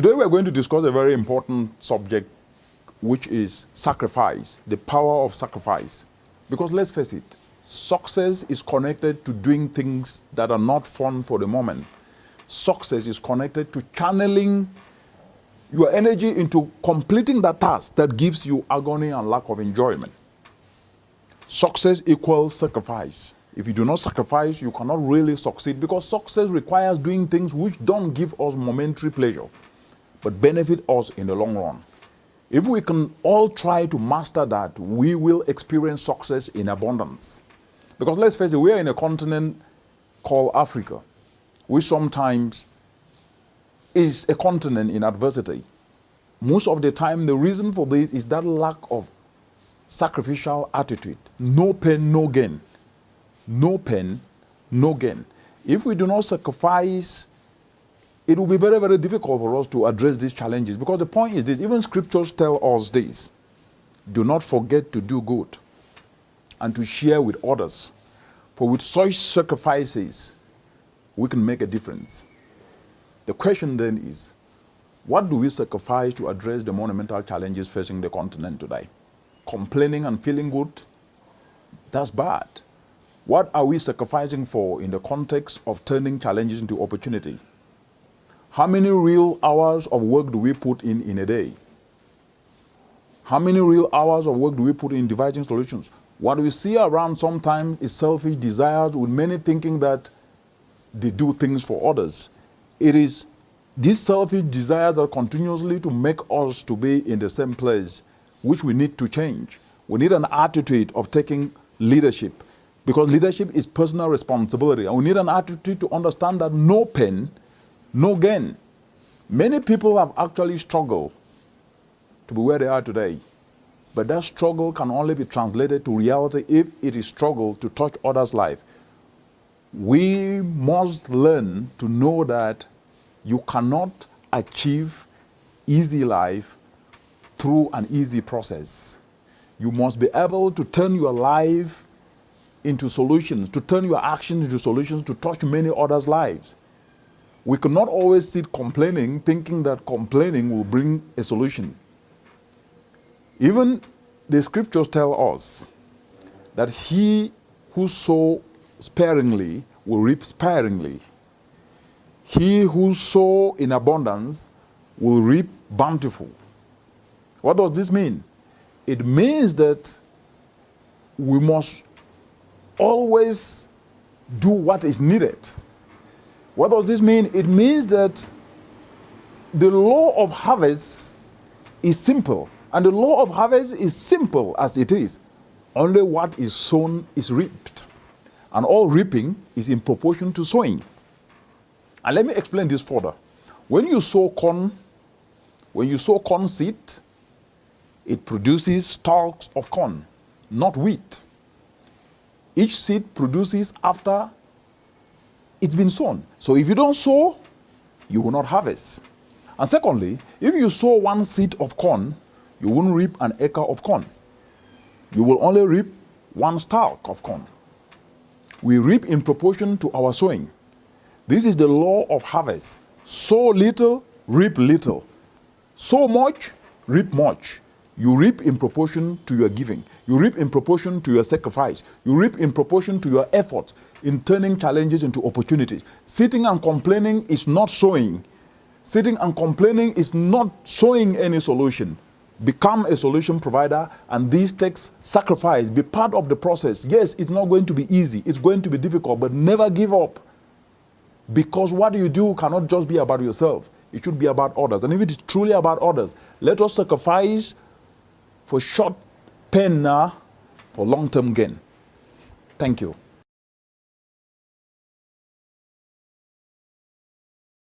Today we're going to discuss a very important subject, which is sacrifice, the power of sacrifice. Because let's face it, success is connected to doing things that are not fun for the moment. Success is connected to channeling your energy into completing that task that gives you agony and lack of enjoyment. Success equals sacrifice. If you do not sacrifice, you cannot really succeed, because success requires doing things which don't give us momentary pleasure, but benefit us in the long run. If we can all try to master that, we will experience success in abundance. Because let's face it, we are in a continent called Africa, which sometimes is a continent in adversity. Most of the time, the reason for this is that lack of sacrificial attitude. No pain, no gain. No pain, no gain. If we do not sacrifice, it will be very, very difficult for us to address these challenges. Because the point is this, even scriptures tell us this: do not forget to do good and to share with others. For with such sacrifices, we can make a difference. The question then is, what do we sacrifice to address the monumental challenges facing the continent today? Complaining and feeling good? That's bad. What are we sacrificing for in the context of turning challenges into opportunity? How many real hours of work do we put in a day? How many real hours of work do we put in devising solutions? What we see around sometimes is selfish desires, with many thinking that they do things for others. It is these selfish desires that continuously to make us to be in the same place, which we need to change. We need an attitude of taking leadership, because leadership is personal responsibility. And we need an attitude to understand that no pain, no gain. Many people have actually struggled to be where they are today. But that struggle can only be translated to reality if it is struggle to touch others' life. We must learn to know that you cannot achieve easy life through an easy process. You must be able to turn your life into solutions, to turn your actions into solutions, to touch many others' lives. We cannot always sit complaining, thinking that complaining will bring a solution. Even the scriptures tell us that he who sows sparingly will reap sparingly. He who sows in abundance will reap bountiful. What does this mean? It means that we must always do what is needed. What does this mean? It means that the law of harvest is simple. And the law of harvest is simple as it is. Only what is sown is reaped. And all reaping is in proportion to sowing. And let me explain this further. When you sow corn seed, it produces stalks of corn, not wheat. Each seed produces after it's been sown. So if you don't sow, you will not harvest. And secondly, if you sow one seed of corn, you won't reap an acre of corn. You will only reap one stalk of corn. We reap in proportion to our sowing. This is the law of harvest. Sow little, reap little. Sow much, reap much. You reap in proportion to your giving. You reap in proportion to your sacrifice. You reap in proportion to your effort in turning challenges into opportunities. Sitting and complaining is not sowing. Sitting and complaining is not sowing any solution. Become a solution provider, and this takes sacrifice. Be part of the process. Yes, it's not going to be easy. It's going to be difficult, but never give up. Because what you do cannot just be about yourself. It should be about others. And if it is truly about others, let us sacrifice for short pain now for long-term gain. Thank you.